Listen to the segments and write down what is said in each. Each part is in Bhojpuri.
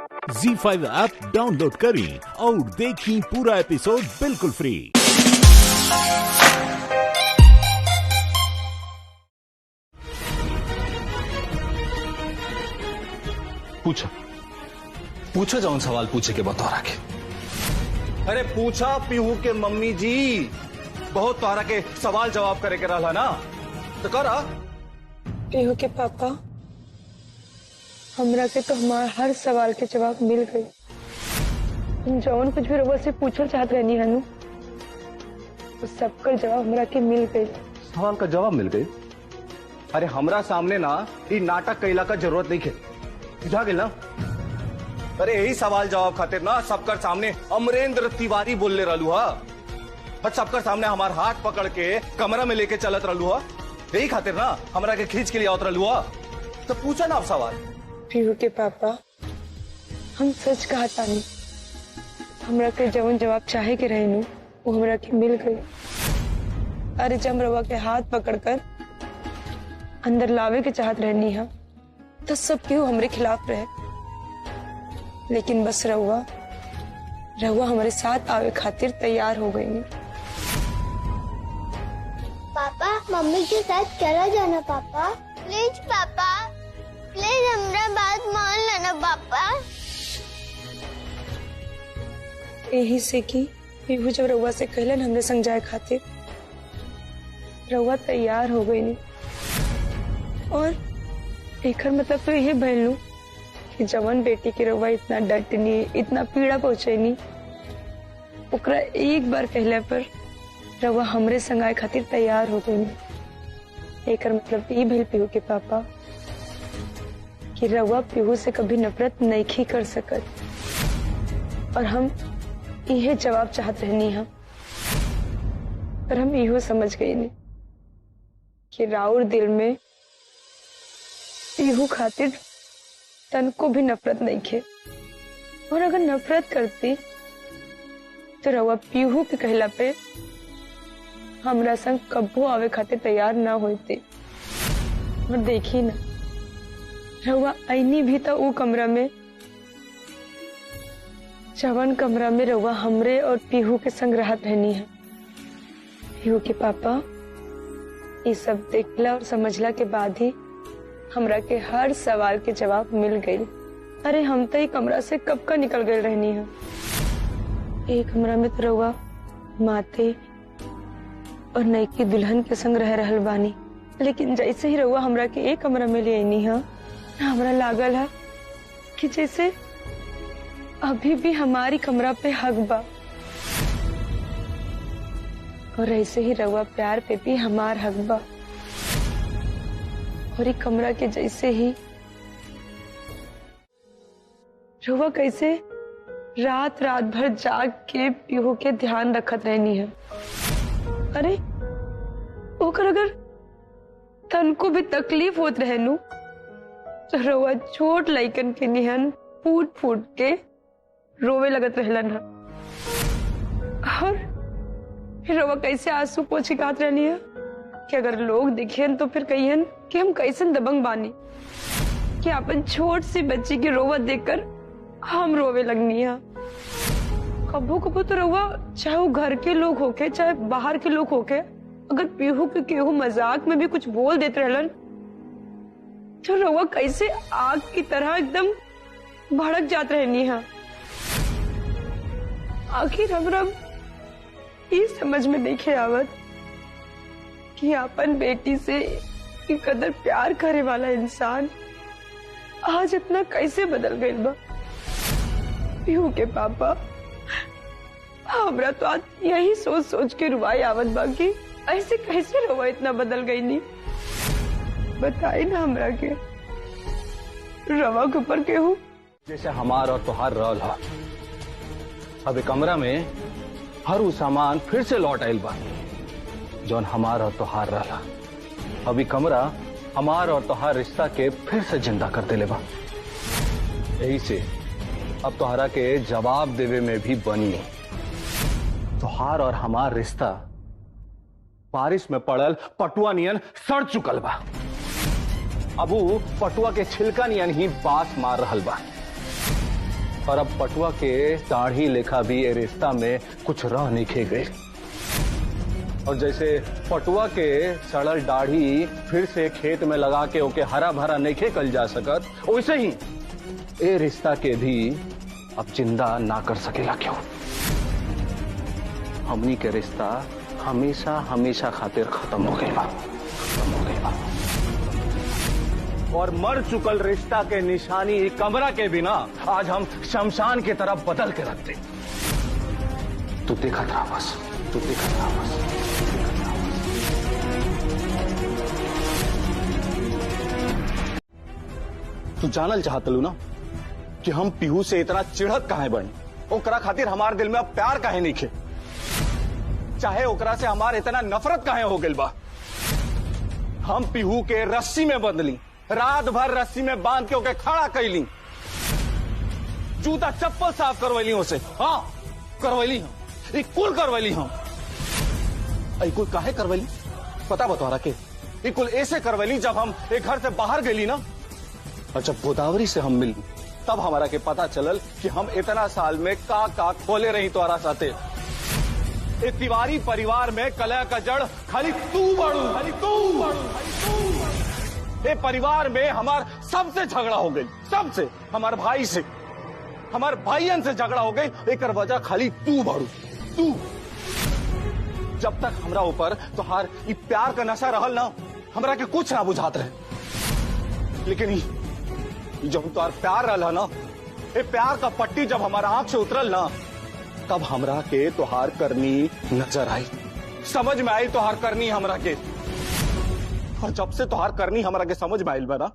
ZEE5 ऐप डाउनलोड करें और देखें पूरा एपिसोड बिल्कुल फ्री। पूछो जौन सवाल पूछे के बतौरा के। अरे पूछा पीहू के मम्मी जी, बहुत तोहरा के सवाल जवाब करे के रहा ना, तो करा। पीहू के पापा, हमरा के तो हमारे हर सवाल के जवाब मिल गए। हम जौन कुछ भी रउआ से पूछल चाहत रहनी हनु, उस सबका जवाब हमरा के मिल गए। सवाल का जवाब मिल गई? अरे हमरा सामने ना ये नाटक कैला का जरूरत नहीं है, बुझा गेल ना। अरे यही सवाल जवाब खातिर ना सबकर सामने अमरेंद्र तिवारी बोलने रहलू हा, और सबकर सामने हमार हाथ पकड़ के कमरा में लेके चलत रहलू हा, यही खातिर ना हमरा के खींच के लिए आवत रहलू हा। तो पूछा ना आप सवाल। पीहू के पापा, हम सच कहा तानी, हमरा के जवन जवाब चाहे के रहनु वो हमरा के मिल गई। अरे जब रउआ के हाथ पकड़कर अंदर लावे के चाहत रहनी है तो सब क्यों हमरे खिलाफ रहे, लेकिन बस रउआ हमारे साथ आवे खातिर तैयार हो गई। पापा मम्मी के साथ चला जाना पापा, प्लीज पापा, प्लीज हमरा बात मान लेना पापा। यही से कि पीहू जब रउआ से कहलन हमरे संग जाए खातिर, रउआ तैयार हो गई नहीं। और एकर मतलब तो यही भइलू कि जवन बेटी के रउआ इतना डटनी, इतना पीड़ा पहुंचैनी, ओकरा एक बार कहले पर रउआ हमरे संग आए खातिर तैयार हो गई। एकर मतलब ई भइल पीहू के पापा कि रउआ पीहू से कभी नफरत नहीं कर सकत, और हम यही जवाब चाहत रहनी हम, पर हम इहो समझ गई नहीं कि राउर दिल में पीहू खातिर तन को भी नफरत नहीं खे, और अगर नफरत करती तो रउआ पीहू के कहला पे हमरा संग कब्बो आवे खातिर तैयार ना होती। और देखी ना, रउआ आईनी भी था वो कमरा में जवन कमरा में रउआ हमरे और पीहू के संग रहत रहनी है। पीहू के पापा, ये सब देखला और समझला के बाद ही हमरा के हर सवाल के जवाब मिल गई। अरे हम तो ये कमरा से कब का निकल गए रहनी है। एक कमरा में तो रउआ माते और नईकी दुल्हन के संग रह रहल बानी, लेकिन जैसे ही रउआ हमरा के एक कमरा में ले आईनी है, हमरा लागल है कि जैसे अभी भी हमारी कमरा पे हक बा, और ऐसे ही रउआ प्यार पे भी हमार हक बा। और एक कमरा के जैसे ही रउआ कैसे रात रात भर जाग के पीहू के ध्यान रखत रहनी है। अरे ओकर अगर तन को भी तकलीफ होत रहनु तो रउआ छोट लइकन के निहन फूट फूट के रोवे लगत रहलन है, और फिर रउआ कैसे आंसू पोछे गात रहनी है कि अगर लोग दिखेन तो फिर कहियन कि हम कैसन दबंग बानी कि अपन छोट सी बच्ची की रोवत देखकर हम रोवे लगनी है। कबो कबो तो रउआ चाहे वो घर के लोग होके चाहे बाहर के लोग होके, अगर पीहू के केहू मजाक में भी कुछ बोल देते रहलन तो रउआ कैसे आग की तरह एकदम भड़क जात रहनी है। आखिर हमरा ये समझ में नहीं आवत कि अपन बेटी से ई कदर प्यार करे वाला इंसान आज इतना कैसे बदल गई बा। पीहू के पापा, हमरा तो आज यही सोच सोच के रुवाई आवत बा कि ऐसे कैसे रउआ इतना बदल गई नी। बताई ना हमरा के, रवा के ऊपर केहू जैसे हमार और तोहार रहल हा, अब कमरा में हर वो सामान फिर से लौट आयल बा जौन हमार और तोहार रहला। अभी कमरा हमार और तोहार रिश्ता के फिर से जिंदा कर देले बा। यही से अब तोहरा के जवाब देवे में भी बनी। तोहार और हमार रिश्ता बारिश में पड़ल पटुआ नियन सड़ चुकल बा। अब वो पटुआ के छिलका नियन ही बास मार रहल बा। और अब पटुआ के दाढ़ी लेखा भी ये रिश्ता में कुछ रह नहीं खे गई। और जैसे पटुआ के सड़ल दाढ़ी फिर से खेत में लगा के ओके हरा भरा नहीं खे कल जा सकत, वैसे ही ये रिश्ता के भी अब जिंदा ना कर सकेला। क्यों? हमनी के रिश्ता हमेशा हमेशा खातिर खत्म हो गई बा, खत्म हो गई बा। और मर चुकल रिश्ता के निशानी कमरा के बिना आज हम शमशान की तरफ बदल के रखते। तू देखा था बस, तू देखा था बस। तू जानल चाहतलू ना कि हम पीहू से इतना चिढ़त काहे बने, ओकरा खातिर हमारे दिल में अब प्यार काहे नहीं खे, चाहे ओकरा से हमार इतना नफरत काहे हो गइल बा। हम पीहू के रस्सी में बंधली, रात भर रस्सी में बांध के ओके खड़ा कैली, जूता चप्पल साफ करवैली उसे। हाँ करवैली हम, एक कुल करवैली हम। कुल काहे करवैली पता बतौरा के? एक कुल ऐसे करवैली जब हम एक घर से बाहर गई ना, और जब गोदावरी से हम मिली तब हमारा के पता चलल कि हम इतना साल में का खोले रही तोरा साथे। इस तिवारी परिवार में कलह का जड़ खाली तू बड़ू, खाली तू बड़ू, ये परिवार में हमार सबसे झगड़ा हो गई, सबसे, हमारे भाई से, हमारे भाईयन से झगड़ा हो गई। एक वजह खाली तू बड़ू, तू। जब तक हमरा ऊपर तोहार ये प्यार का नशा रहल ना, हमरा के कुछ ना बुझात रहे। लेकिन जब तोहार प्यार रहला ना, ये प्यार का पट्टी जब हमारा आंख से उतरल ना, तब हमरा के तोहार करनी नजर आई, समझ में आई तोहार करनी हमरा के। और जब से तोहार करनी हमरा के समझ में आइल बा ना,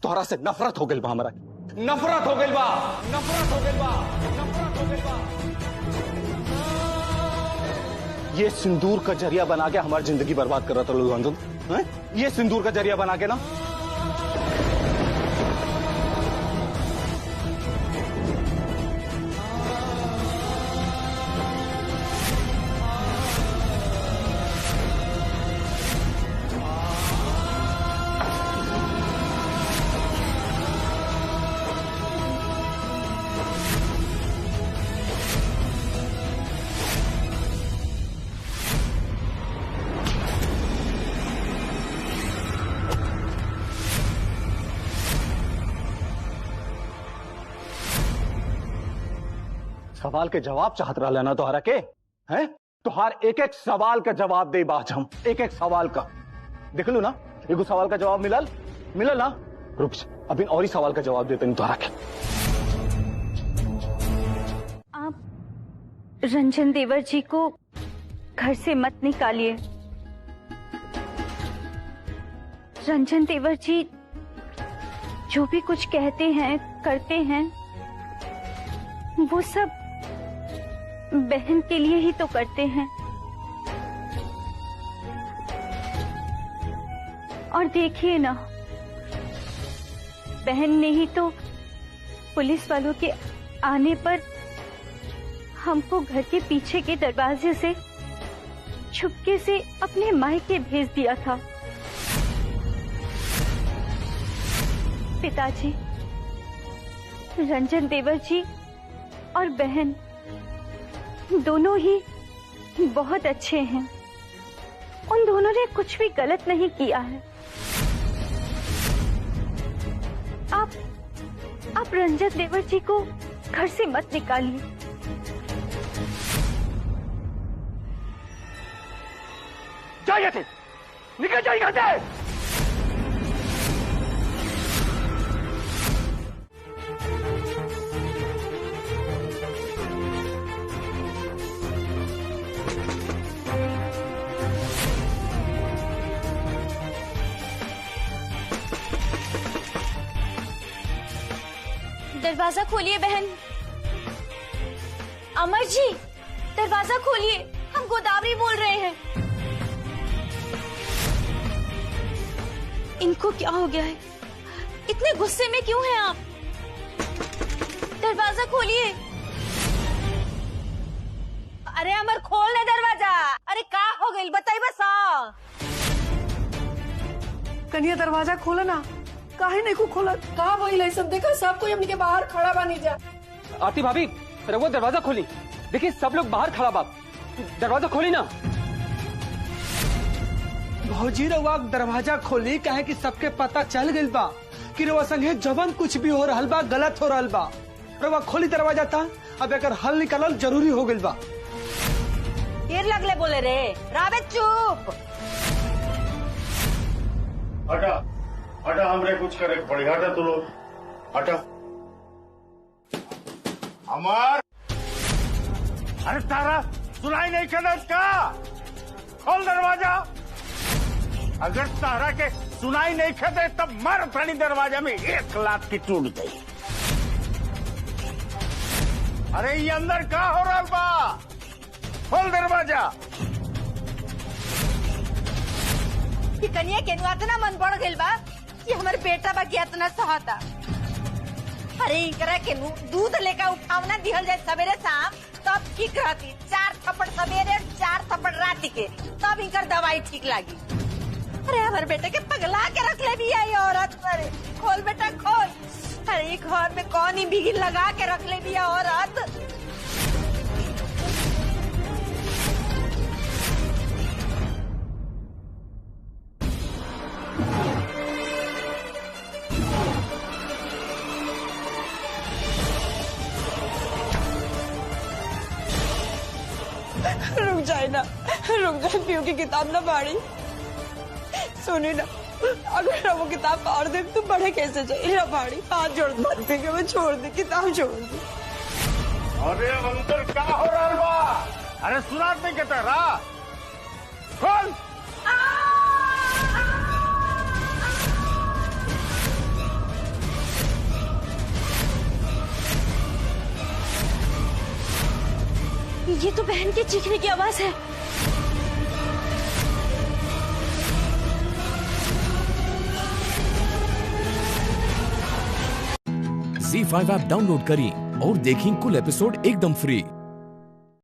तोहरा से नफरत हो गइल बा, हमरा नफरत हो गइल बा, नफरत हो गइल बा, नफरत हो गइल बा। ये सिंदूर का जरिया बना के हमारी जिंदगी बर्बाद कर रहा था लोग अंजुम, ये सिंदूर का जरिया बना के ना। सवाल के जवाब चाहत रहा ना तोहरा के, हैं? तोहार एक एक सवाल का जवाब दे बाज हम, एक एक सवाल का। देख लो ना, एगो सवाल का जवाब मिलल, मिलल ना। रुक अभी और ही सवाल का जवाब देते नहीं तोहरा के। आप रंजन देवर जी को घर से मत निकालिए। रंजन देवर जी जो भी कुछ कहते हैं करते हैं, वो सब बहन के लिए ही तो करते हैं। और देखिए ना, बहन ने ही तो पुलिस वालों के आने पर हमको घर के पीछे के दरवाजे से छुपके से अपने मायके भेज दिया था। पिताजी, रंजन देवर जी और बहन दोनों ही बहुत अच्छे हैं। उन दोनों ने कुछ भी गलत नहीं किया है। आप रंजन देवर जी को घर से मत निकालिए। जाइए थे, निकल जाइए घर से। दरवाजा खोलिए बहन। अमर जी, दरवाजा खोलिए, हम गोदावरी बोल रहे हैं। इनको क्या हो गया है? इतने गुस्से में क्यों हैं आप? दरवाजा खोलिए। अरे अमर खोल ले दरवाजा। अरे का हो गई बताई बस। कन्या दरवाजा खोला ना, काहे नहीं को खोला? का वही लाइसन देखा, सब कोई हमनी के बाहर खड़ा बानी जा। आरती भाभी रघुआ दरवाजा खोली। देखिए सब लोग बाहर खड़ा बाप, दरवाजा खोली ना। भौजी रउआ दरवाजा खोली काहे कि सबके पता चल गइल बा कि रउआ संगे जवन कुछ भी हो रहल बा गलत हो रहल बा। रउआ खोली दरवाजा था, अब एकर हल निकालल जरूरी हो गइल बा। देर लगले बोले रे रावे चुप। हटा हटा, हमरे कुछ करे पड़ी। हटा तू लोग, हटा। अमर, अरे तारा सुनाई नहीं चला क्या? खोल दरवाजा। अगर तारा के सुनाई नहीं खेते तब मर थनी दरवाजा में 1 लात की टूट गई। अरे ये अंदर क्या हो रहा बा? खोल दरवाजा। कि कन्या के इतना मन बढ़ गइल बा कि हमारे बेटा बा के इतना सहता। अरे इनकरा के दूध लेकर उठावना दिहल जाए सवेरे शाम तब ठीक रहती। 4 थप्पड़ सवेरे 4 थप्पड़ रात के, तब इनकर दवाई ठीक लागी। अरे हमारे बेटे के पगला के रख ले भी आई औरत। अरे खोल बेटा खोल। अरे घर में कौन ही बिगिल लगा के रख ले भी औरत। रुक जाए ना, रुक जाए। पीयू की किताब ना पढ़ी। सुनी ना, अगर वो किताब पढ़ दे तो पढ़े कैसे जाए? ना पढ़ी, हाथ जोड़ दे कि मैं छोड़ दे, किताब छोड़ दे। अरे अंदर क्या हो रहा बा? अरे सुना नहीं कहता रहा। खोल। ये तो बहन के चीखने की आवाज है। ZEE5 ऐप डाउनलोड करें और देखें कुल एपिसोड एकदम फ्री।